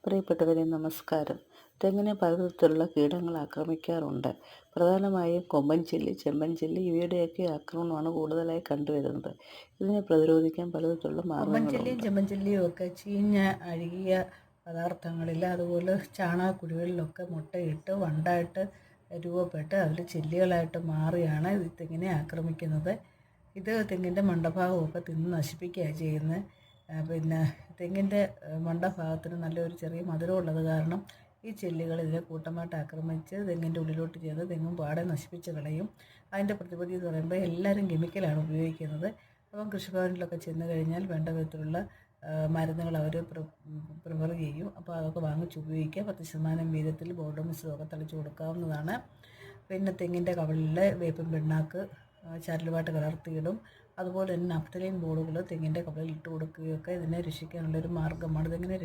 പ്രിയപ്പെട്ടവരെ നമസ്കാരം. തെങ്ങിനെ പലതരത്തിലുള്ള കീടങ്ങൾ ആക്രമിക്കാറുണ്ട്. പ്രധാനമായും കൊമ്പൻ ചില്ലി, ചെമ്പൻ ചില്ലി ഇവയുടെയൊക്കെ ആക്രമണമാണ് കൂടുതലായി കണ്ടുവരുന്നത്. ഇതിനെ പ്രതിരോധിക്കാൻ പലതരത്തിലുള്ള കൊമ്പൻ ചില്ലിയും മാർഗ്ഗങ്ങളുണ്ട്. ചെമ്പൻ ചില്ലിയും ഒക്കെ ചീഞ്ഞ അഴുകിയ പദാർത്ഥങ്ങളിൽ, അതുപോലെ ചാണകക്കുഴികളിലൊക്കെ മുട്ടയിട്ട് വണ്ടായിട്ട് രൂപപ്പെട്ട് അതിൽ ചില്ലികളായിട്ട് മാറിയാണ് ഇത് തെങ്ങിനെ ആക്രമിക്കുന്നത്. ഇത് തെങ്ങിൻ്റെ മണ്ടഭാഗമൊക്കെ തിന്ന് നശിപ്പിക്കുകയാണ് ചെയ്യുന്നത്. പിന്നെ തെങ്ങിൻ്റെ മണ്ടഭാഗത്തിന് നല്ലൊരു ചെറിയ മധുരമുള്ളത് കാരണം ഈ ചെല്ലികൾ ഇതിനെ കൂട്ടമായിട്ട് ആക്രമിച്ച് തെങ്ങിൻ്റെ ഉള്ളിലോട്ട് ചെയ്ത് തെങ്ങും പാടെ നശിപ്പിച്ച് കളയും. അതിൻ്റെ പ്രതിവിധി എന്ന് പറയുമ്പോൾ എല്ലാവരും കെമിക്കലാണ് ഉപയോഗിക്കുന്നത്. അപ്പം കൃഷിഭവനിലൊക്കെ ചെന്ന് കഴിഞ്ഞാൽ വേണ്ട വിധത്തിലുള്ള മരുന്നുകൾ അവർ പ്രിഫർ ചെയ്യും. അപ്പോൾ അതൊക്കെ വാങ്ങിച്ച് ഉപയോഗിക്കുക. 10% വീതത്തിൽ ബോർഡോ മിശ്രിതമൊക്കെ തളിച്ച് കൊടുക്കാവുന്നതാണ്. പിന്നെ തെങ്ങിൻ്റെ കവളിൽ വേപ്പിൻ പിണ്ണാക്ക് ചരലുമായിട്ട് കലർത്തിയിടും. അതുപോലെ തന്നെ നഫ്തലീൻ ബോളുകൾ തെങ്ങിൻ്റെ കവളിൽ ഇട്ട് കൊടുക്കുകയൊക്കെ ഇതിനെ രക്ഷിക്കാനുള്ളൊരു മാർഗ്ഗമാണ്. ഇതെങ്ങനെ